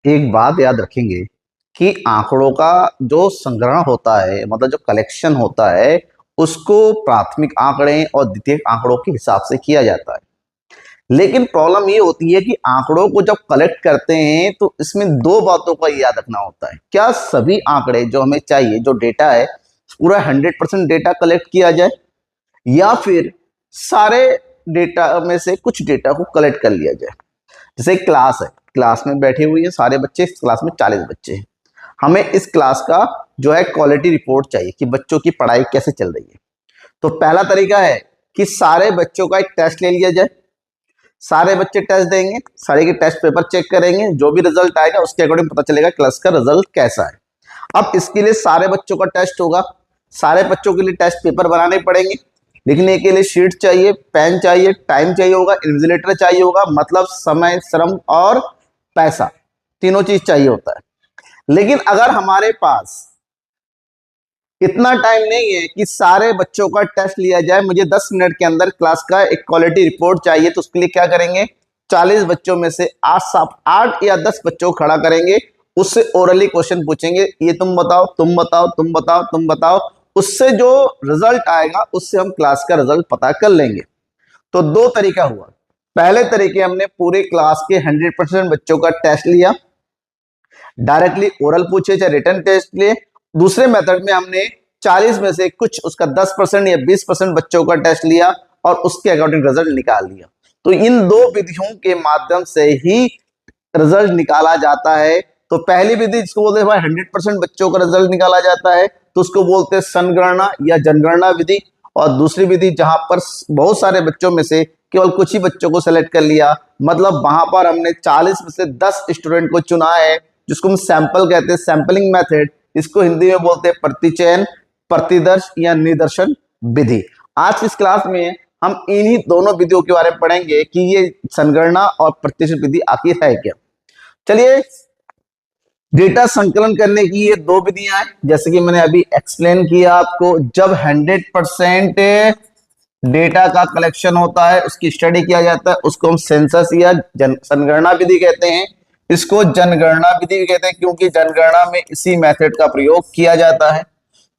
एक बात याद रखेंगे कि आंकड़ों का जो संग्रहण होता है, मतलब जो कलेक्शन होता है, उसको प्राथमिक आंकड़े और द्वितीयक आंकड़ों के हिसाब से किया जाता है। लेकिन प्रॉब्लम ये होती है कि आंकड़ों को जब कलेक्ट करते हैं तो इसमें दो बातों का याद रखना होता है। क्या सभी आंकड़े जो हमें चाहिए, जो डेटा है, पूरा 100% डेटा कलेक्ट किया जाए, या फिर सारे डेटा में से कुछ डेटा को कलेक्ट कर लिया जाए। जैसे क्लास है, क्लास में बैठे हुए हैं सारे बच्चे, इस क्लास में 40 बच्चे हैं। हमें इस क्लास का जो है क्वालिटी रिपोर्ट चाहिए कि बच्चों की पढ़ाई कैसे चल रही है। तो पहला तरीका है कि सारे बच्चों का एक टेस्ट ले लिया जाए। सारे बच्चे टेस्ट देंगे, सारे के टेस्ट पेपर चेक करेंगे, जो भी रिजल्ट आएगा उसके अकॉर्डिंग पता चलेगा क्लास का रिजल्ट कैसा है। अब इसके लिए सारे बच्चों का टेस्ट होगा, सारे बच्चों के लिए टेस्ट पेपर बनाने पड़ेंगे। लिखने के लिए शीट चाहिए, पेन चाहिए, टाइम चाहिए होगा, इन्विजिलेटर चाहिए होगा, मतलब समय, श्रम और पैसा, तीनों चीज चाहिए होता है। लेकिन अगर हमारे पास इतना टाइम नहीं है कि सारे बच्चों का टेस्ट लिया जाए, मुझे 10 मिनट के अंदर क्लास का एक क्वालिटी रिपोर्ट चाहिए, तो उसके लिए क्या करेंगे, 40 बच्चों में से 8 या 10 बच्चों को खड़ा करेंगे, उससे ओरली क्वेश्चन पूछेंगे, ये तुम बताओ, तुम बताओ, तुम बताओ, तुम बताओ। उससे जो रिजल्ट आएगा उससे हम क्लास का रिजल्ट पता कर लेंगे। तो दो तरीका हुआ। पहले तरीके हमने पूरे क्लास के 100% बच्चों का टेस्ट लिया, डायरेक्टली ओरल पूछे चाहे रिटन टेस्ट लिए। दूसरे मेथड में हमने 40 में से कुछ, उसका 10% या 20% बच्चों का टेस्ट लिया और उसके अकॉर्डिंग रिजल्ट निकाल लिया। तो इन दो विधियों के माध्यम से ही रिजल्ट निकाला जाता है। तो पहली विधि जिसको बोलते हैं भाई 100% बच्चों का रिजल्ट निकाला जाता है, तो उसको बोलते हैं संगणना या जनगणना विधि। और दूसरी विधि जहां पर बहुत सारे बच्चों में से केवल कुछ ही बच्चों को सेलेक्ट कर लिया, मतलब वहां पर हमने 40 में से 10 स्टूडेंट को चुना है, जिसको हम सैंपल कहते हैं, सैंपलिंग मेथड। इसको हिंदी में बोलते हैं प्रतिचयन, प्रतिदर्श या निदर्शन विधि। आज की इस क्लास में हम इन्हीं दोनों विधियों के बारे में पढ़ेंगे कि ये संगणना और प्रतिशत विधि आखिर है क्या। चलिए, डेटा संकलन करने की ये दो विधियां हैं, जैसे कि मैंने अभी एक्सप्लेन किया आपको। जब 100% डेटा का कलेक्शन होता है, उसकी स्टडी किया जाता है, उसको हम सेंसस या संगणना विधि कहते हैं। इसको जनगणना विधि भी कहते हैं, क्योंकि जनगणना में इसी मेथड का प्रयोग किया जाता है।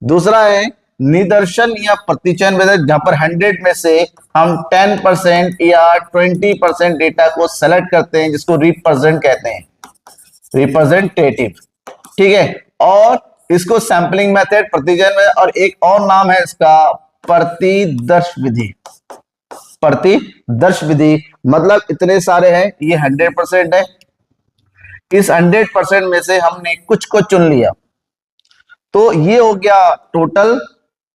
दूसरा है निदर्शन या प्रतिचयन विधि, जहां पर 100 में से हम 10% या 20% डेटा को सेलेक्ट करते हैं, जिसको रिप्रेजेंट कहते हैं, रिप्रेजेंटेटिव। ठीक है, और इसको सैंपलिंग मेथड, प्रतिजन में, और एक और नाम है इसका प्रतिदर्श विधि। प्रतिदर्श विधि मतलब इतने सारे हैं, ये 100% है, इस 100% में से हमने कुछ को चुन लिया, तो ये हो गया टोटल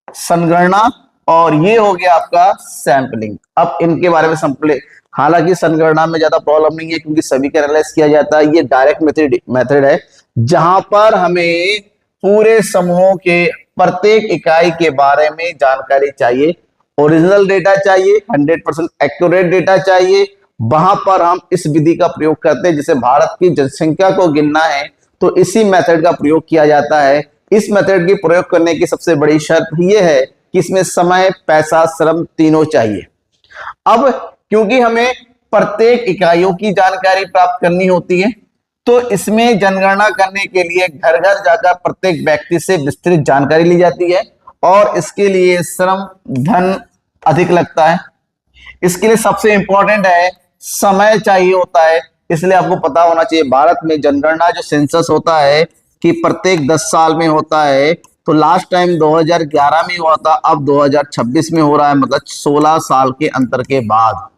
संगणना और ये हो गया आपका सैंपलिंग। अब इनके बारे में संपले, हालांकि संगणना में ज्यादा प्रॉब्लम नहीं है क्योंकि सभी का एनालाइज किया जाता है। ये डायरेक्ट मेथड है, जहां पर हमें पूरे समूहों के प्रत्येक इकाई के बारे में जानकारी चाहिए, ओरिजिनल डेटा चाहिए, 100% एक्यूरेट डेटा चाहिए। वहां पर हम इस विधि का प्रयोग करते हैं। जैसे भारत की जनसंख्या को गिनना है तो इसी मेथड का प्रयोग किया जाता है। इस मेथड की प्रयोग करने की सबसे बड़ी शर्त यह है कि इसमें समय, पैसा, श्रम तीनों चाहिए। अब क्योंकि हमें प्रत्येक इकाइयों की जानकारी प्राप्त करनी होती है, तो इसमें जनगणना करने के लिए घर घर जाकर प्रत्येक व्यक्ति से विस्तृत जानकारी ली जाती है और इसके लिए श्रम, धन अधिक लगता है। इसके लिए सबसे इंपॉर्टेंट है समय चाहिए होता है। इसलिए आपको पता होना चाहिए, भारत में जनगणना जो सेंसस होता है कि प्रत्येक 10 साल में होता है। तो लास्ट टाइम 2011 में हुआ था, अब 2026 में हो रहा है, मतलब 16 साल के अंतर के बाद।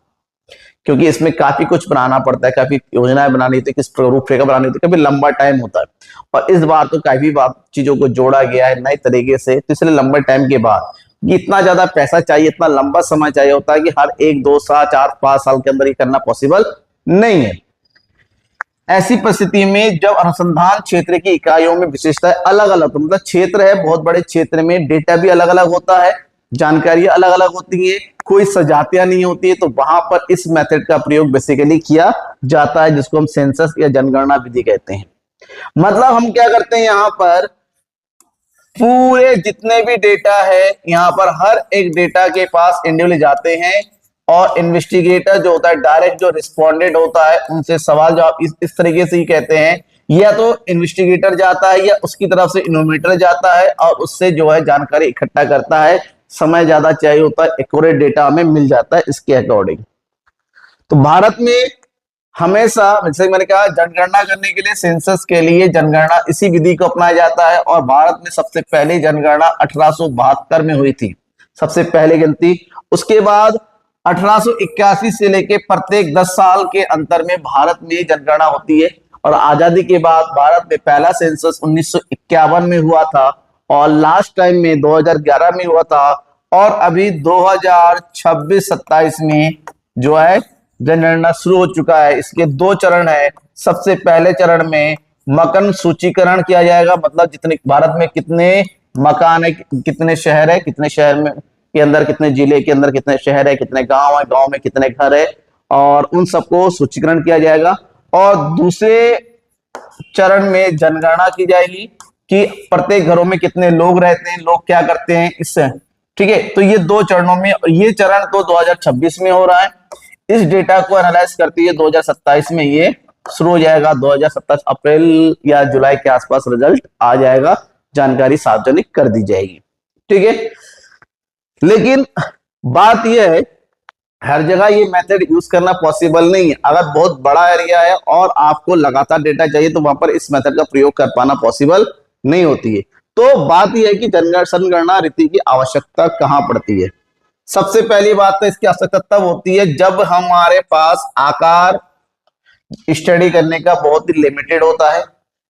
क्योंकि इसमें काफी कुछ बनाना पड़ता है, काफी योजनाएं बनानी होती है, किस रूपरेखा बनानी होती है, काफी लंबा टाइम होता है। और इस बार तो काफी चीजों को जोड़ा गया है नए तरीके से, तो इसलिए लंबे टाइम के बाद इतना ज्यादा पैसा चाहिए, इतना लंबा समय चाहिए होता है कि हर 1, 2 साल, 4, 5 साल के अंदर ये करना पॉसिबल नहीं है। ऐसी परिस्थिति में जब अनुसंधान क्षेत्र की इकाइयों में विशेषताएं अलग अलग, मतलब क्षेत्र है, बहुत बड़े क्षेत्र में डेटा भी अलग अलग होता है, जानकारी अलग अलग होती है, कोई सजातियां नहीं होती है, तो वहां पर इस मेथड का प्रयोग बेसिकली किया जाता है, जिसको हम सेंसस या जनगणना विधि कहते हैं। मतलब हम क्या करते हैं, यहां पर पूरे जितने भी डेटा है, यहां पर हर एक डेटा के पास इंडिविजुअली जाते हैं और इन्वेस्टिगेटर जो होता है, डायरेक्ट जो रिस्पोंडेंट होता है, उनसे सवाल जवाब इस तरीके से ही कहते हैं। या तो इन्वेस्टिगेटर जाता है या उसकी तरफ से इनोमीटर जाता है और उससे जो है जानकारी इकट्ठा करता है। समय ज्यादा चाहिए होता है, एक्यूरेट डेटा हमें मिल जाता है इसके अकॉर्डिंग। तो भारत में हमेशा, जैसे मैंने कहा, जनगणना करने के लिए, सेंसस के लिए जनगणना इसी विधि को अपनाया जाता है। और भारत में सबसे पहली जनगणना 1872 में हुई थी, सबसे पहली गिनती। उसके बाद 1881 से लेके प्रत्येक 10 साल के अंतर में भारत में जनगणना होती है। और आजादी के बाद भारत में पहला सेंसस 1951 में हुआ था और लास्ट टाइम में 2011 में हुआ था। और अभी 2026-27 में जो है जनगणना शुरू हो चुका है। इसके 2 चरण है। सबसे पहले चरण में मकान सूचीकरण किया जाएगा, मतलब जितने भारत में कितने मकान है, कितने शहर है, कितने शहर में के अंदर कितने जिले के अंदर कितने शहर है, कितने गांव है, गांव में कितने घर है, और उन सबको सूचीकरण किया जाएगा। और दूसरे चरण में जनगणना की जाएगी कि प्रत्येक घरों में कितने लोग रहते हैं, लोग क्या करते हैं, इससे। ठीक है, तो ये 2 चरणों में, ये चरण तो 2026 में हो रहा है। इस डेटा को एनालाइज करती है 2027 में ये शुरू हो जाएगा। 2027 अप्रैल या जुलाई के आसपास रिजल्ट आ जाएगा, जानकारी सार्वजनिक कर दी जाएगी। ठीक है, लेकिन बात यह है हर जगह ये मेथड यूज करना पॉसिबल नहीं है। अगर बहुत बड़ा एरिया है और आपको लगातार डेटा चाहिए तो वहां पर इस मेथड का प्रयोग कर पाना पॉसिबल नहीं होती है। तो बात यह है कि जनगणना रीति की आवश्यकता कहां पड़ती है। सबसे पहली बात तो इसकी आवश्यकता तब होती है जब हमारे पास आकार स्टडी करने का बहुत ही लिमिटेड होता है।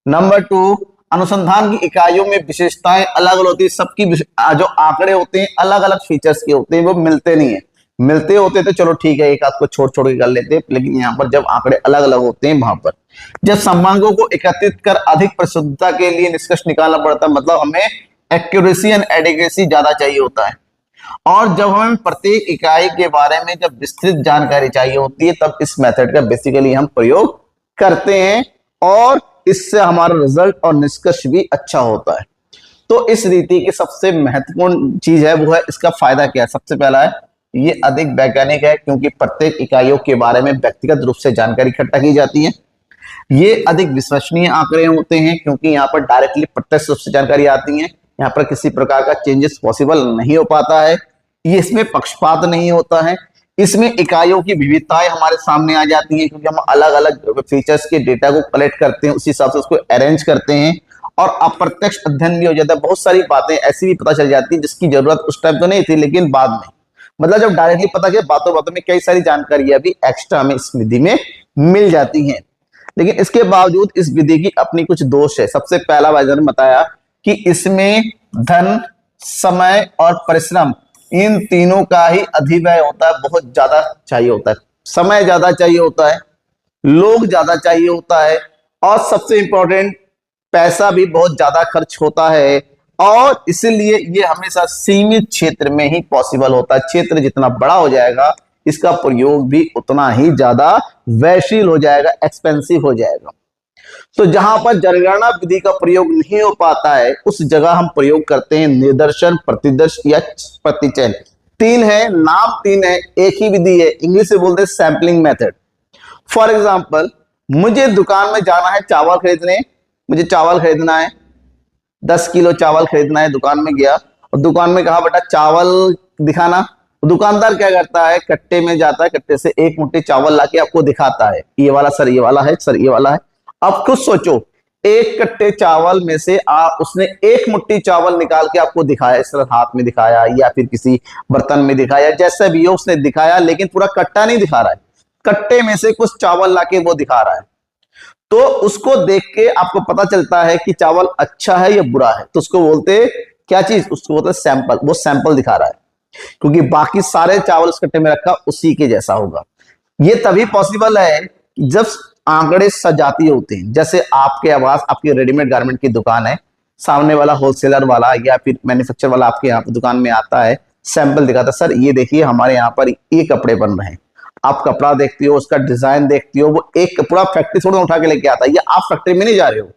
नंबर 2, अनुसंधान की इकाइयों में विशेषताएं अलग अलग होती है। सबकी जो आंकड़े होते हैं अलग अलग फीचर्स के होते हैं, वो मिलते नहीं है। मिलते होते तो चलो ठीक है, एक आध को छोड़ छोड़ के कर लेते, लेकिन यहाँ पर जब आंकड़े अलग अलग होते हैं, वहां पर जब संबंधों को एकत्रित कर अधिक प्रशुद्धता के लिए निष्कर्ष निकालना पड़ता है, मतलब हमें एक्यूरेसी एंड एडिक्वेसी ज्यादा चाहिए होता है। और जब हमें प्रत्येक इकाई के बारे में जब विस्तृत जानकारी चाहिए होती है, तब इस मेथड का बेसिकली हम प्रयोग करते हैं और इससे हमारा रिजल्ट और निष्कर्ष भी अच्छा होता है। तो इस रीति की सबसे महत्वपूर्ण चीज है वो है इसका फायदा क्या है। सबसे पहला है ये अधिक वैज्ञानिक है, क्योंकि प्रत्येक इकाइयों के बारे में व्यक्तिगत रूप से जानकारी इकट्ठा की जाती है। ये अधिक विश्वसनीय आंकड़े होते हैं, क्योंकि यहाँ पर डायरेक्टली प्रत्यक्ष रूप से जानकारी आती है। यहाँ पर किसी प्रकार का चेंजेस पॉसिबल नहीं हो पाता है। ये इसमें पक्षपात नहीं होता है। इसमें इकाइयों की विविधताएं हमारे सामने आ जाती हैं, क्योंकि हम अलग अलग फीचर्स के डेटा को कलेक्ट करते हैं, उसी हिसाब से उसको अरेंज करते हैं और अप्रत्यक्ष अध्ययन भी हो जाता है। बहुत सारी बातें ऐसी भी पता चल जाती है जिसकी जरूरत उस टाइम तो नहीं थी, लेकिन बाद में, मतलब जब डायरेक्टली पता किया, बातों बातों में कई सारी जानकारियां भी एक्स्ट्रा हमें इस विधि में मिल जाती हैं। लेकिन इसके बावजूद इस विधि की अपनी कुछ दोष है। सबसे पहला मैंने बताया कि इसमें धन, समय और परिश्रम, इन तीनों का ही अधिव्यय होता है, बहुत ज्यादा चाहिए होता है। समय ज्यादा चाहिए होता है, लोग ज्यादा चाहिए होता है, और सबसे इंपॉर्टेंट पैसा भी बहुत ज्यादा खर्च होता है। और इसलिए ये हमेशा सीमित क्षेत्र में ही पॉसिबल होता है। क्षेत्र जितना बड़ा हो जाएगा, इसका प्रयोग भी उतना ही ज्यादा व्ययशील हो जाएगा, एक्सपेंसिव हो जाएगा। तो जहां पर जनगणना विधि का प्रयोग नहीं हो पाता है, उस जगह हम प्रयोग करते हैं निदर्शन, प्रतिदर्श या प्रतिचयन। 3 है, नाम 3 है, एक ही विधि है। इंग्लिश से बोलते हैं सैंपलिंग मेथड। फॉर एग्जाम्पल, मुझे दुकान में जाना है चावल खरीदने, मुझे चावल खरीदना है, 10 किलो चावल खरीदना है। दुकान में गया और दुकान में कहा बेटा चावल दिखाना। दुकानदार क्या करता है, कट्टे में जाता है, कट्टे से एक मुट्ठी चावल लाके आपको दिखाता है, ये वाला सर, ये वाला है सर, ये वाला है। अब खुद सोचो, एक कट्टे चावल में से उसने एक मुट्ठी चावल निकाल के आपको दिखाया, इस तरह हाथ में दिखाया या फिर किसी बर्तन में दिखाया, जैसा भी हो उसने दिखाया, लेकिन पूरा कट्टा नहीं दिखा रहा है, कट्टे में से कुछ चावल लाके वो दिखा रहा है। तो उसको देख के आपको पता चलता है कि चावल अच्छा है या बुरा है। तो उसको बोलते क्या चीज, उसको बोलते सैंपल। वो सैंपल दिखा रहा है, क्योंकि बाकी सारे चावल उस कट्टे में रखा उसी के जैसा होगा। ये तभी पॉसिबल है जब आंकड़े सजातीय होते हैं। जैसे आपके आवास, आपकी रेडीमेड गारमेंट की दुकान है, सामने वाला होलसेलर वाला या फिर मैन्युफैक्चर वाला आपके यहाँ पर दुकान में आता है, सैंपल दिखाता है, सर ये देखिए हमारे यहाँ पर ये कपड़े बन रहे हैं। आप कपड़ा देखती हो, उसका डिजाइन देखती हो, वो एक पूरा फैक्ट्री थोड़ा उठा के लेके आता है, या आप फैक्ट्री में नहीं जा रहे हो,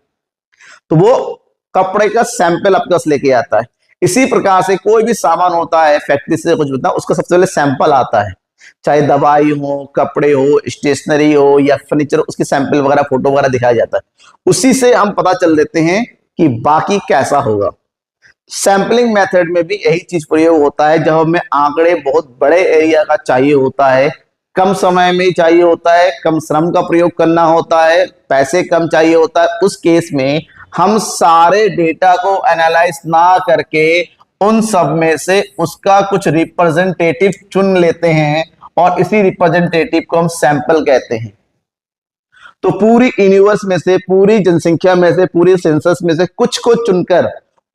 तो वो कपड़े का सैंपल आपके पास लेके आता है। इसी प्रकार से कोई भी सामान होता है फैक्ट्री से कुछ होता है, उसका सबसे पहले सैंपल आता है। चाहे दवाई हो, कपड़े हो, स्टेशनरी हो या फर्नीचर, उसकी सैंपल वगैरह, फोटो वगैरह दिखाया जाता है। उसी से हम पता चल देते हैं कि बाकी कैसा होगा। सैंपलिंग मेथड में भी यही चीज प्रयोग होता है। जब हमें आंकड़े बहुत बड़े एरिया का चाहिए होता है, कम समय में चाहिए होता है, कम श्रम का प्रयोग करना होता है, पैसे कम चाहिए होता है, उस केस में हम सारे डेटा को एनालाइज ना करके उन सब में से उसका कुछ रिप्रेजेंटेटिव चुन लेते हैं और इसी रिप्रेजेंटेटिव को हम सैंपल कहते हैं। तो पूरी यूनिवर्स में से, पूरी जनसंख्या में से, पूरी सेंसस में से कुछ को चुनकर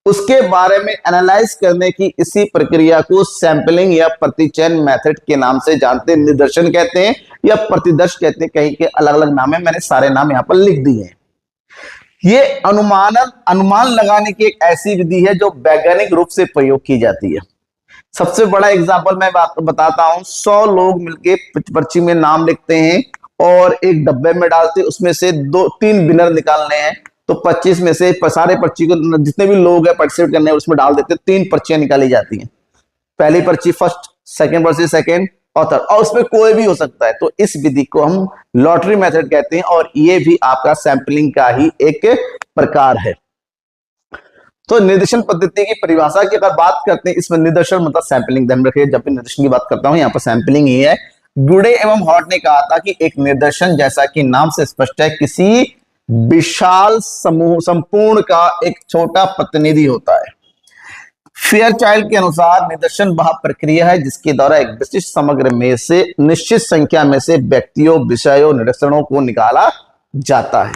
उसके बारे में एनालाइज करने की इसी प्रक्रिया को सैंपलिंग या प्रतिचयन मेथड के नाम से जानते हैं। निदर्शन कहते हैं या प्रतिदर्श कहते हैं, कहीं के अलग अलग नाम है, मैंने सारे नाम यहां पर लिख दिए हैं। ये अनुमान लगाने की एक ऐसी विधि है जो वैज्ञानिक रूप से प्रयोग की जाती है। सबसे बड़ा एग्जाम्पल मैं बताता हूं। 100 लोग मिलके पर्ची में नाम लिखते हैं और एक डब्बे में डालते हैं, उसमें से 2-3 विनर निकालने हैं। तो 25 में से सारे पर्ची को जितने भी लोग हैं पार्टिसिपेट करने उसमें डाल देते हैं। 3 पर्चियां निकाली जाती हैं, पहली पर्ची फर्स्ट, सेकंड पर्ची सेकंड और थर्ड, और उसमें कोई भी हो सकता है। तो इस विधि को हम लॉटरी मेथड कहते हैं और ये भी आपका सैंपलिंग का ही एक प्रकार है। तो निर्देशन पद्धति की परिभाषा की अगर बात करते हैं, इसमें निदर्शन मतलब सैंपलिंग, ध्यान रखिए जब भी निर्देशन की बात करता हूं यहां पर सैंपलिंग ही है। गुडे एवं हॉट ने कहा था कि एक निर्देशन जैसा कि नाम से स्पष्ट है, किसी विशाल समूह संपूर्ण का एक छोटा प्रतिनिधि होता है। फेयरचाइल्ड के अनुसार निदर्शन वह प्रक्रिया है जिसके द्वारा एक विशिष्ट समग्र में से निश्चित संख्या में से व्यक्तियों, विषयों, निदर्शनों को निकाला जाता है।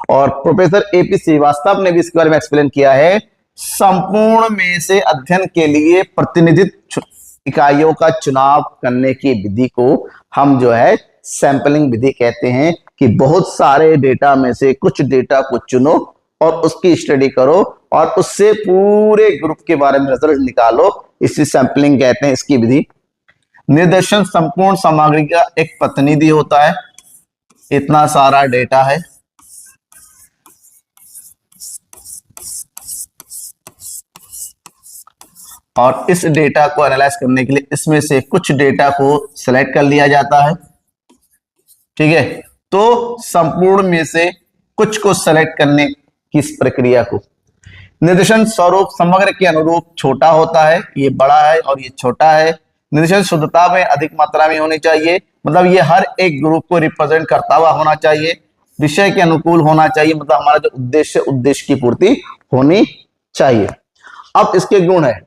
और प्रोफेसर एपी श्रीवास्तव ने भी इसके बारे में एक्सप्लेन किया है। संपूर्ण में से अध्ययन के लिए प्रतिनिधित्व इकाइयों का चुनाव करने की विधि को हम जो है सैंपलिंग विधि कहते हैं, कि बहुत सारे डेटा में से कुछ डेटा को चुनो और उसकी स्टडी करो और उससे पूरे ग्रुप के बारे में रिजल्ट निकालो, इसी सैंपलिंग कहते हैं इसकी विधि। निर्देशन संपूर्ण सामग्री का एक प्रतिनिधि होता है। इतना सारा डेटा है, और इस डेटा को एनालाइज करने के लिए इसमें से कुछ डेटा को सिलेक्ट कर लिया जाता है, ठीक है। तो संपूर्ण में से कुछ को सेलेक्ट करने की इस प्रक्रिया को निर्देशन स्वरूप समग्र के अनुरूप छोटा होता है, ये बड़ा है और ये छोटा है। निर्देशन शुद्धता में अधिक मात्रा में होनी चाहिए, मतलब ये हर एक ग्रुप को रिप्रेजेंट करता हुआ होना चाहिए। विषय के अनुकूल होना चाहिए, मतलब हमारा जो उद्देश्य की पूर्ति होनी चाहिए। अब इसके गुण है,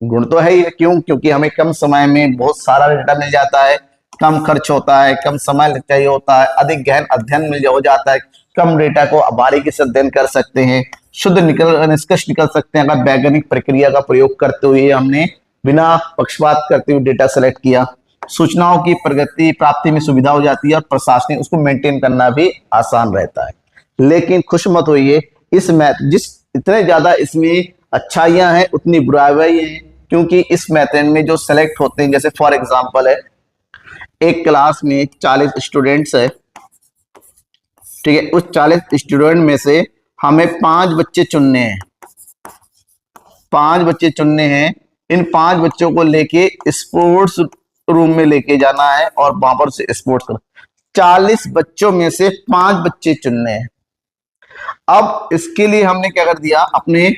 गुण तो है ही, क्यों? क्योंकि हमें कम समय में बहुत सारा डेटा मिल जाता है, कम खर्च होता है, कम समय चाहिए होता है, अधिक गहन अध्ययन मिल हो जाता है, कम डेटा को बारीकी से अध्ययन कर सकते हैं, शुद्ध निष्कर्ष निकल सकते हैं अगर वैज्ञानिक प्रक्रिया का प्रयोग करते हुए हमने बिना पक्षपात करते हुए डेटा सेलेक्ट किया। सूचनाओं की प्रगति प्राप्ति में सुविधा हो जाती है और प्रशासनिक उसको मेंटेन करना भी आसान रहता है। लेकिन खुश मत होइए, इस जिस इतने ज्यादा इसमें अच्छाइयां हैं उतनी बुराइयां हैं, क्योंकि इस मेथड में जो सेलेक्ट होते हैं, जैसे फॉर एग्जांपल है एक क्लास में 40 स्टूडेंट्स है, ठीक है, उस 40 स्टूडेंट में से हमें 5 बच्चे चुनने हैं, 5 बच्चे चुनने हैं। इन 5 बच्चों को लेके स्पोर्ट्स रूम में लेके जाना है और वहां पर से स्पोर्ट्स करना। 40 बच्चों में से 5 बच्चे चुनने हैं। अब इसके लिए हमने क्या कर दिया, अपने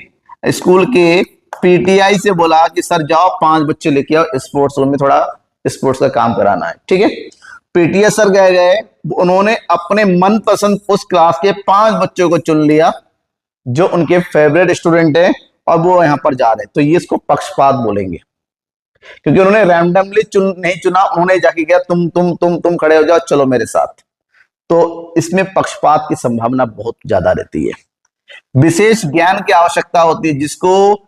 स्कूल के पीटीआई से बोला कि सर जाओ 5 बच्चे लेके आओ, स्पोर्ट्स रूम में थोड़ा स्पोर्ट्स का काम कराना है, ठीक है। पीटीआई सर गए, उन्होंने अपने मनपसंद उस क्लास के 5 बच्चों को चुन लिया जो उनके फेवरेट स्टूडेंट है और वो यहाँ पर जा रहे हैं। तो ये इसको पक्षपात बोलेंगे, क्योंकि उन्होंने रैंडमली नहीं चुना, उन्होंने जाके किया तुम खड़े हो जाओ, चलो मेरे साथ। तो इसमें पक्षपात की संभावना बहुत ज्यादा रहती है। विशेष ज्ञान की आवश्यकता होती है, जिसको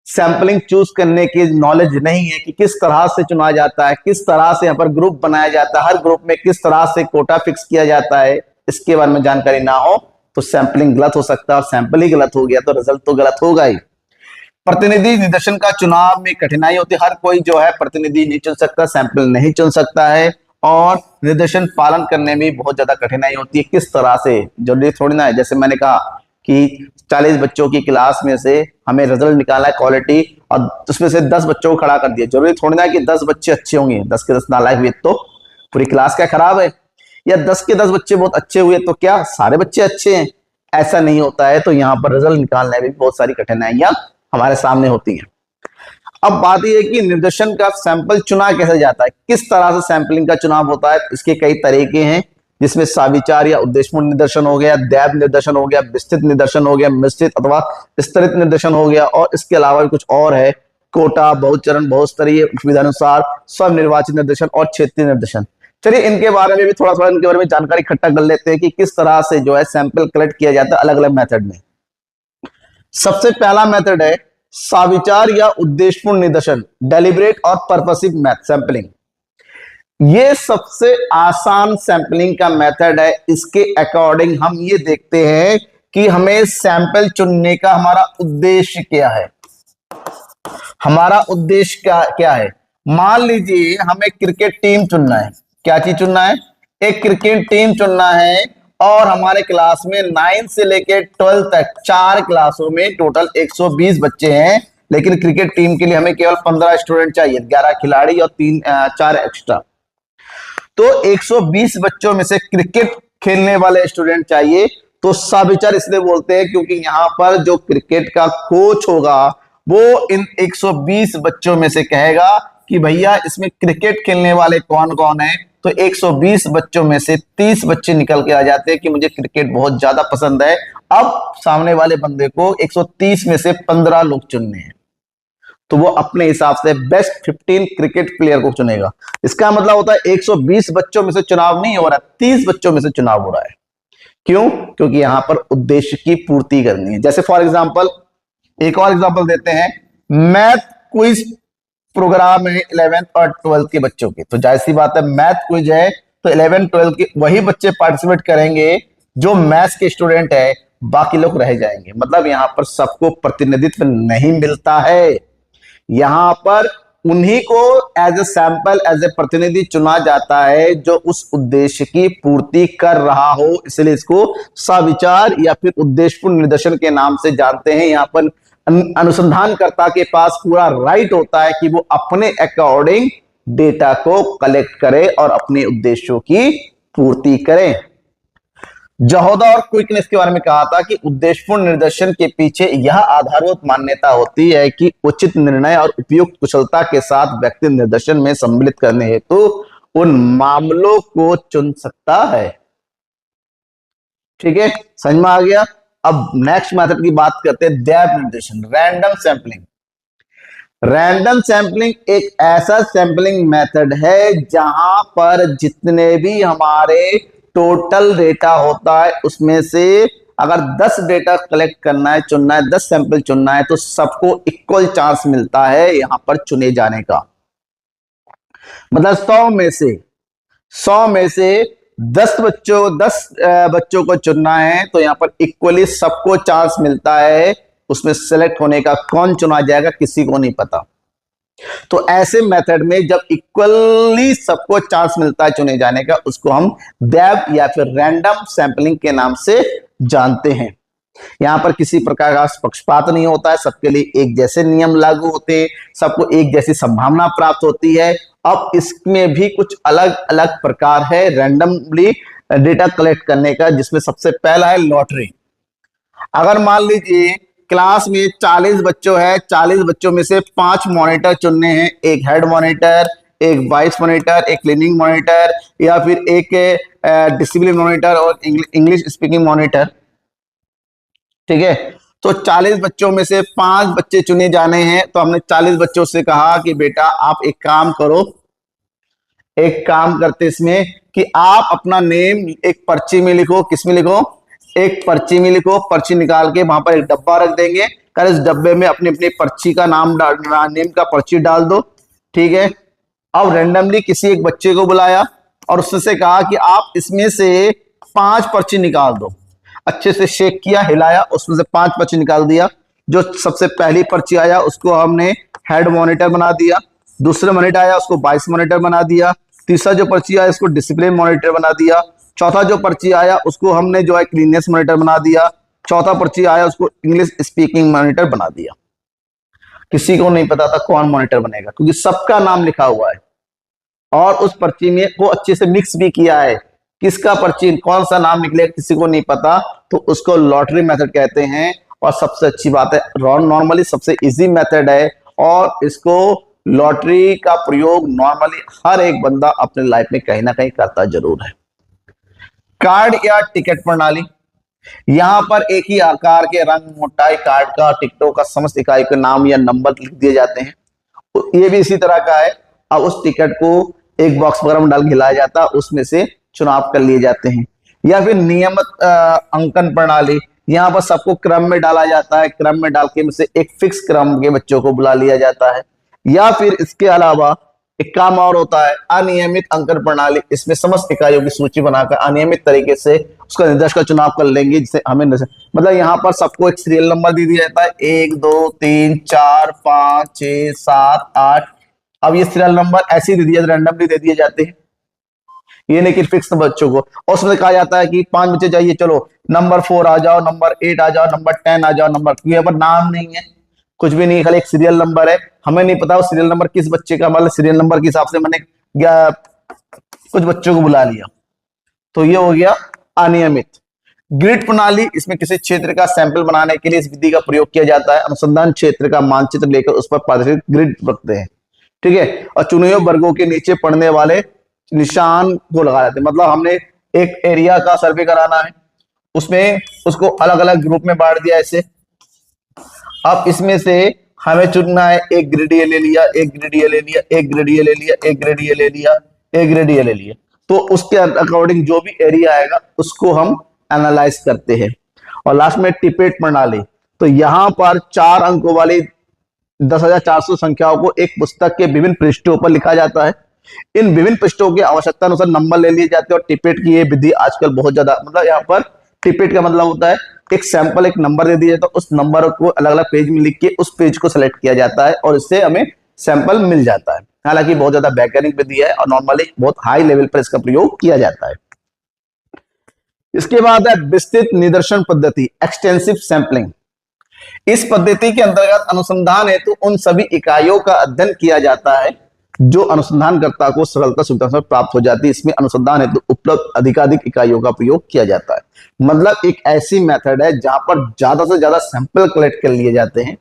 सैंपलिंग चूज करने की नॉलेज नहीं है कि किस तरह से चुना जाता है, किस तरह से यहाँ पर ग्रुप बनाया जाता है, हर ग्रुप में किस तरह से कोटा फिक्स किया जाता है, इसके बारे में जानकारी ना हो तो सैंपलिंग गलत हो सकता है, और सैंपल ही गलत हो गया तो रिजल्ट तो गलत होगा ही। प्रतिनिधि निदर्शन का चुनाव में कठिनाई होती है, हर कोई जो है प्रतिनिधि नहीं चुन सकता, सैंपल नहीं चुन सकता है, और निर्देशन पालन करने में बहुत ज्यादा कठिनाई होती है। किस तरह से, जरूरी थोड़ी ना है, जैसे मैंने कहा कि 40 बच्चों की क्लास में से हमें रिजल्ट निकालना है क्वालिटी, और उसमें से 10 बच्चों को खड़ा कर दिया। जरूरी थोड़ी ना कि 10 बच्चे अच्छे होंगे, 10 के 10 नालायक हुए तो पूरी क्लास क्या खराब है, या 10 के 10 बच्चे बहुत अच्छे हुए तो क्या सारे बच्चे अच्छे हैं? ऐसा नहीं होता है। तो यहाँ पर रिजल्ट निकालने में भी बहुत सारी कठिनाइयां हमारे सामने होती हैं। अब बात यह है कि निर्देशन का सैंपल चुना कैसे जाता है, किस तरह से सैंपलिंग का चुनाव होता है। इसके कई तरीके हैं, जिसमें साविचार या उद्देश्यपूर्ण निर्देशन हो गया, दैव निर्देशन हो गया, विस्तृत निर्देशन हो गया, मिश्रित अथवा स्तरित निर्देशन हो गया, और इसके अलावा भी कुछ और है, कोटा, बहुचरण, बहुस्तरीय, विधानुसार, स्वनिर्वाचित निर्देशन और क्षेत्रीय निर्देशन। चलिए इनके बारे में भी थोड़ा थोड़ा इनके बारे में जानकारी इकट्ठा कर लेते हैं कि किस तरह से जो है सैंपल कलेक्ट किया जाता है अलग अलग मेथड में। सबसे पहला मेथड है साविचार या उद्देश्यपूर्ण निर्देशन, डेलिब्रेट और पर्पसिव मैथ सैंपलिंग। ये सबसे आसान सैंपलिंग का मेथड है। इसके अकॉर्डिंग हम ये देखते हैं कि हमें सैंपल चुनने का हमारा उद्देश्य क्या है। हमारा उद्देश्य क्या है? मान लीजिए हमें क्रिकेट टीम चुनना है। क्या चीज चुनना है? एक क्रिकेट टीम चुनना है, और हमारे क्लास में 9 से लेकर 12 तक 4 क्लासों में टोटल 120 बच्चे हैं, लेकिन क्रिकेट टीम के लिए हमें केवल 15 स्टूडेंट चाहिए, 11 खिलाड़ी और 4 एक्स्ट्रा। तो 120 बच्चों में से क्रिकेट खेलने वाले स्टूडेंट चाहिए। तो साविचार इसलिए बोलते हैं क्योंकि यहां पर जो क्रिकेट का कोच होगा वो इन 120 बच्चों में से कहेगा कि भैया इसमें क्रिकेट खेलने वाले कौन कौन है। तो 120 बच्चों में से 30 बच्चे निकल के आ जाते हैं कि मुझे क्रिकेट बहुत ज्यादा पसंद है। अब सामने वाले बंदे को 130 में से 15 लोग चुनने हैं, तो वो अपने हिसाब से बेस्ट 15 क्रिकेट प्लेयर को चुनेगा। इसका मतलब होता है 120 बच्चों में से चुनाव नहीं हो रहा है, 30 बच्चों में से चुनाव हो रहा है। क्यों? क्योंकि यहां पर उद्देश्य की पूर्ति करनी है। जैसे फॉर एग्जांपल एक और एग्जांपल देते हैं, मैथ क्विज प्रोग्राम है 11th और 12th के बच्चों के। तो जाहिर सी बात है मैथ क्विज है तो 11 12 के वही बच्चे पार्टिसिपेट करेंगे जो मैथ्स के स्टूडेंट है, बाकी लोग रह जाएंगे। मतलब यहां पर सबको प्रतिनिधित्व नहीं मिलता है। यहां पर उन्हीं को as a sample, as a प्रतिनिधि चुना जाता है जो उस उद्देश्य की पूर्ति कर रहा हो। इसलिए इसको सविचार या फिर उद्देश्यपूर्ण निर्देशन के नाम से जानते हैं। यहां पर अनुसंधानकर्ता के पास पूरा राइट होता है कि वो अपने अकॉर्डिंग डेटा को कलेक्ट करे और अपने उद्देश्यों की पूर्ति करे। जहोदा और क्विक ने इसके बारे में कहा था कि उद्देश्यपूर्ण निर्देशन के पीछे यह आधारभूत मान्यता होती है कि उचित निर्णय और उपयुक्त कुशलता के साथ व्यक्ति निर्देशन में सम्मिलित करने हेतु उन मामलों को चुन सकता है। ठीक है, समझ में आ गया। अब नेक्स्ट मेथड की बात करते हैं, दैव निर्देशन, रैंडम सैंपलिंग। रैंडम सैंपलिंग एक ऐसा सैंपलिंग मेथड है जहां पर जितने भी हमारे टोटल डेटा होता है उसमें से अगर 10 डेटा कलेक्ट करना है, चुनना है, 10 सैंपल चुनना है, तो सबको इक्वल चांस मिलता है यहां पर चुने जाने का। मतलब 100 में से 10 बच्चों को चुनना है, तो यहां पर इक्वली सबको चांस मिलता है। उसमें सेलेक्ट होने का कौन चुना जाएगा किसी को नहीं पता। तो ऐसे मेथड में जब इक्वली सबको चांस मिलता है चुने जाने का, उसको हम दैव या फिर रैंडम सैंपलिंग के नाम से जानते हैं। यहां पर किसी प्रकार का पक्षपात नहीं होता है, सबके लिए एक जैसे नियम लागू होते हैं, सबको एक जैसी संभावना प्राप्त होती है। अब इसमें भी कुछ अलग अलग प्रकार है रैंडमली डेटा कलेक्ट करने का, जिसमें सबसे पहला है लॉटरी। अगर मान लीजिए क्लास में 40 बच्चों है, 40 बच्चों में से 5 मॉनिटर चुनने हैं, एक हेड मॉनिटर, एक वाइस मॉनिटर, एक क्लीनिंग मॉनिटर, या फिर एक डिसिप्लिन मॉनिटर और इंग्लिश स्पीकिंग मॉनिटर। ठीक है, तो 40 बच्चों में से 5 बच्चे चुने जाने हैं। तो हमने 40 बच्चों से कहा कि बेटा आप एक काम करो, एक काम करते इसमें कि आप अपना नेम एक पर्ची में लिखो। किसमें लिखो? एक पर्ची में लिखो। पर्ची निकाल के वहां पर एक डब्बा रख देंगे, कर इस डब्बे में अपनी अपनी पर्ची का नाम नेम का पर्ची डाल दो। ठीक है, अब रैंडमली किसी एक बच्चे को बुलाया और उससे कहा कि आप इसमें से 5 पर्ची निकाल दो। अच्छे से शेक किया, हिलाया, उसमें से 5 पर्ची निकाल दिया। जो सबसे पहली पर्ची आया उसको हमने हेड मॉनिटर बना दिया, दूसरे मॉनिटर आया उसको वाइस मॉनिटर बना दिया, तीसरा जो पर्ची आया इसको डिसिप्लिन मॉनिटर बना दिया, चौथा जो पर्ची आया उसको हमने जो है क्लीननेस मॉनिटर बना दिया, चौथा पर्ची आया, उसको इंग्लिश स्पीकिंग मॉनिटर बना दिया। किसी को नहीं पता था कौन मॉनिटर बनेगा, क्योंकि सबका नाम लिखा हुआ है और उस पर्ची में को अच्छे से मिक्स भी किया है। किसका पर्ची कौन सा नाम निकलेगा किसी को नहीं पता, तो उसको लॉटरी मेथड कहते हैं। और सबसे अच्छी बात है, नॉर्मली सबसे इजी मेथड है और इसको लॉटरी का प्रयोग नॉर्मली हर एक बंदा अपने लाइफ में कहीं ना कहीं करता जरूर है। कार्ड या टिकट प्रणाली, यहां पर एक ही आकार के रंग मोटाई कार्ड का टिकटों का समस्त इकाई के नाम या नंबर लिख दिए जाते हैं। तो ये भी इसी तरह का है। अब उस टिकट को एक बॉक्स वगैरह में डाल के हिलाया जाता है, उसमें से चुनाव कर लिए जाते हैं। या फिर नियमित अंकन प्रणाली, यहाँ पर सबको क्रम में डाला जाता है, क्रम में डाल के में से एक फिक्स क्रम के बच्चों को बुला लिया जाता है। या फिर इसके अलावा एक काम और होता है अनियमित अंकन प्रणाली, इसमें समस्त इकाइयों की सूची बनाकर अनियमित तरीके से उसका निर्देश का चुनाव कर लेंगे, जिसे हमें मतलब यहाँ पर सबको एक सीरियल नंबर दे दिया जाता है 1 2 3 4 5 6 7 8। अब ये सीरियल नंबर ऐसे ही दे दिए, रैंडमली दे दिए जाते हैं, ये नहीं कि फिक्स बच्चों को। और उसमें कहा जाता है कि 5 बच्चे चाहिए, चलो नंबर 4 आ जाओ, नंबर 8 आ जाओ, नंबर 10 आ जाओ, नंबर यहाँ पर नाम नहीं है, कुछ भी नहीं, खाली एक सीरियल नंबर है। हमें नहीं पता वो सीरियल नंबर किस बच्चे का, मतलब सीरियल नंबर के हिसाब से मैंने कुछ बच्चों को बुला लिया, तो ये हो गया अनियमित। ग्रिड प्रणाली, इसमें किसी क्षेत्र का सैंपल बनाने के लिए इस विधि का प्रयोग किया जाता है। अनुसंधान क्षेत्र का मानचित्र लेकर उस पर पारदर्शी ग्रिड रखते हैं, ठीक है, और चुने हुए वर्गों के नीचे पड़ने वाले निशान को लगा देते हैं। मतलब हमने एक एरिया का सर्वे कराना है, उसमें उसको अलग अलग ग्रुप में बांट दिया ऐसे। अब इसमें से हमें चुनना है, एक ग्रिड ये ले लिया, एक ग्रिड ये ले लिया, एक ग्रिड ये ले लिया, एक ग्रिड ये ले लिया, एक ग्रिड ये ले लिया, तो उसके अकॉर्डिंग जो भी एरिया आएगा उसको हम एनालाइज करते हैं। और लास्ट में टिपेट प्रणाली, तो यहां पर 4 अंकों वाली 10,400 संख्याओं को एक पुस्तक के विभिन्न पृष्ठों पर लिखा जाता है। इन विभिन्न पृष्ठों की आवश्यकता अनुसार नंबर ले लिए जाते हैं। और टिपेट की ये विधि आजकल बहुत ज्यादा, मतलब यहाँ पर टिपेट का मतलब होता है एक सैंपल, एक नंबर दे दिया जाता है, उस नंबर को अलग अलग पेज में लिख के उस पेज को सिलेक्ट किया जाता है और इससे हमें सैंपल मिल जाता है। हालांकि बहुत ज्यादा वैज्ञानिक विधि है और नॉर्मली बहुत हाई लेवल पर इसका प्रयोग किया जाता है। इसके बाद है विस्तृत निदर्शन पद्धति, एक्सटेंसिव सैंपलिंग। इस पद्धति के अंतर्गत अनुसंधान हेतु उन सभी इकाइयों का अध्ययन किया जाता है जो अनुसंधानकर्ता को सरलता सुविधा से प्राप्त हो जाती है। इसमें अनुसंधान हेतु उपलब्ध अधिकाधिक इकाइयों का प्रयोग किया जाता है। मतलब एक ऐसी मेथड है जहां पर ज्यादा से ज्यादा सैंपल कलेक्ट कर लिए जाते हैं,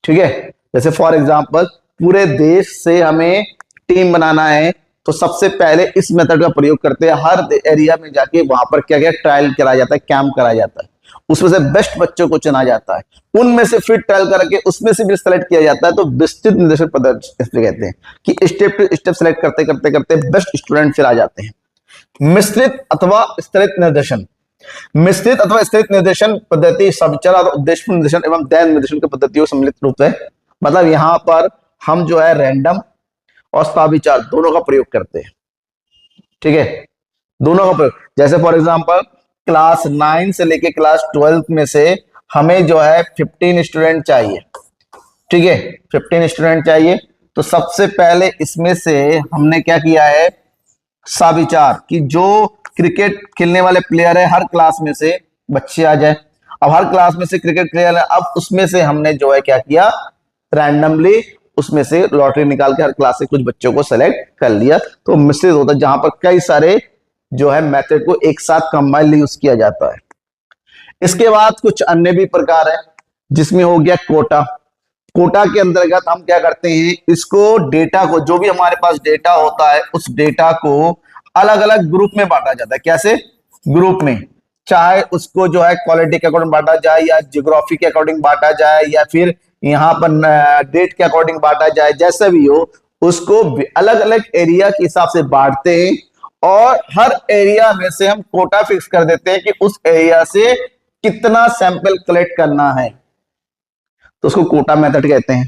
ठीक है। जैसे फॉर एग्जांपल पूरे देश से हमें टीम बनाना है, तो सबसे पहले इस मेथड का प्रयोग करते हैं। हर एरिया में जाके वहां पर क्या क्या ट्रायल कराया जाता है, कैंप कराया जाता है, उसमें से बेस्ट बच्चों को चुना जाता है, उनमें से फिर ट्रायल करके उसमें से भी सेलेक्ट किया जाता है। तो विस्तृत निर्देशन पद्धति इसलिए कहते हैं कि स्टेप टू स्टेप सेलेक्ट करते करते करते बेस्ट स्टूडेंट फिर आ जाते हैं। मिश्रित अथवा स्तरित निर्देशन, मिश्रित अथवा स्तरित निर्देशन पद्धति सबचर और उद्देश्य निर्देशन एवं दैन निर्देशन की पद्धतियों सम्मिलित रूप है। मतलब यहाँ पर हम जो है रैंडम और स्थाविचार दोनों का प्रयोग करते हैं, ठीक है, दोनों का प्रयोग। जैसे फॉर एग्जांपल क्लास 9 से लेके क्लास 12 में से हमें जो है 15 स्टूडेंट चाहिए, ठीक है, 15 स्टूडेंट चाहिए। तो सबसे पहले इसमें से हमने क्या किया है, साविचार कि जो क्रिकेट खेलने वाले प्लेयर है हर क्लास में से बच्चे आ जाए। अब हर क्लास में से क्रिकेट प्लेयर है, अब उसमें से हमने जो है क्या किया, रैंडमली उसमें से लॉटरी निकाल के हर क्लास से कुछ बच्चों को सेलेक्ट कर लिया। तो मिश्रित होता है जहां पर कई सारे जो है मेथड को एक साथ कंबाइन यूज किया जाता है। इसके बाद कुछ अन्य भी प्रकार है, जिसमें हो गया कोटा। कोटा के अंतर्गत हम क्या करते हैं, इसको डेटा को, जो भी हमारे पास डेटा होता है उस डेटा को अलग अलग ग्रुप में बांटा जाता है। कैसे ग्रुप में, चाहे उसको जो है क्वालिटी के अकॉर्डिंग बांटा जाए या जियोग्राफी के अकॉर्डिंग बांटा जाए या फिर यहाँ पर डेट के अकॉर्डिंग बांटा जाए, जैसे भी हो उसको अलग अलग एरिया के हिसाब से बांटते हैं और हर एरिया में से हम कोटा फिक्स कर देते हैं कि उस एरिया से कितना सैंपल कलेक्ट करना है, तो उसको कोटा मेथड कहते हैं।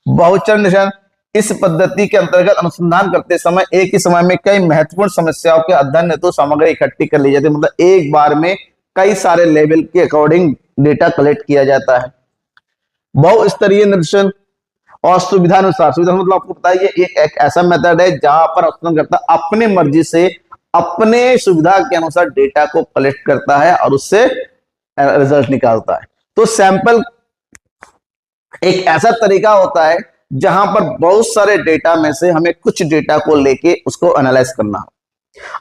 बहुचर निरीक्षण, इस पद्धति के अंतर्गत अनुसंधान करते समय एक ही समय में कई महत्वपूर्ण समस्याओं के अध्ययन हेतु सामग्री इकट्ठी कर ली जाती है। मतलब एक बार में कई सारे लेवल के अकॉर्डिंग डेटा कलेक्ट किया जाता है। बहुस्तरीय निरीक्षण और सुविधा अनुसार, सुविधा मतलब आपको पता है ये एक ऐसा मेथड है जहां पर अनुसंधानकर्ता अपने मर्जी से अपने सुविधा के अनुसार डेटा को कलेक्ट करता है और उससे रिजल्ट निकालता है। तो सैंपल एक ऐसा तरीका होता है जहां पर बहुत सारे डेटा में से हमें कुछ डेटा को लेके उसको एनालाइज करना हो।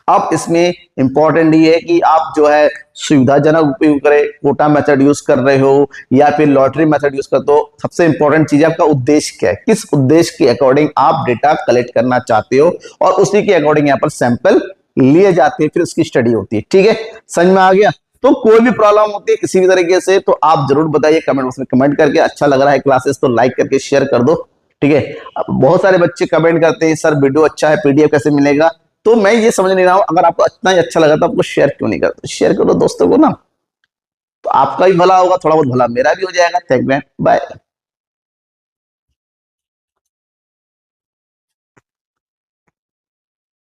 अब इसमें इंपॉर्टेंट ये है कि आप जो है सुविधाजनक उपयोग करें, कोटा मेथड यूज कर रहे हो या फिर लॉटरी मेथड यूज करते हो। सबसे इंपॉर्टेंट चीज है आपका उद्देश्य क्या है, किस उद्देश्य के अकॉर्डिंग आप डेटा कलेक्ट करना चाहते हो, और उसी के अकॉर्डिंग यहाँ पर सैंपल लिए जाते हैं, फिर उसकी स्टडी होती है। ठीक है, समझ में आ गया। तो कोई भी प्रॉब्लम होती है किसी भी तरीके से तो आप जरूर बताइए कमेंट बॉक्स में कमेंट करके। अच्छा लग रहा है क्लासेस तो लाइक करके शेयर कर दो। ठीक है, अब बहुत सारे बच्चे कमेंट करते हैं सर वीडियो अच्छा है, पीडीएफ कैसे मिलेगा। तो मैं ये समझ नहीं रहा हूं, अगर आपको इतना ही अच्छा लगा तो आपको शेयर क्यों नहीं करते, शेयर करो दोस्तों को ना, तो आपका भी भला होगा, थोड़ा बहुत भला मेरा भी हो जाएगा। Thank you, bye.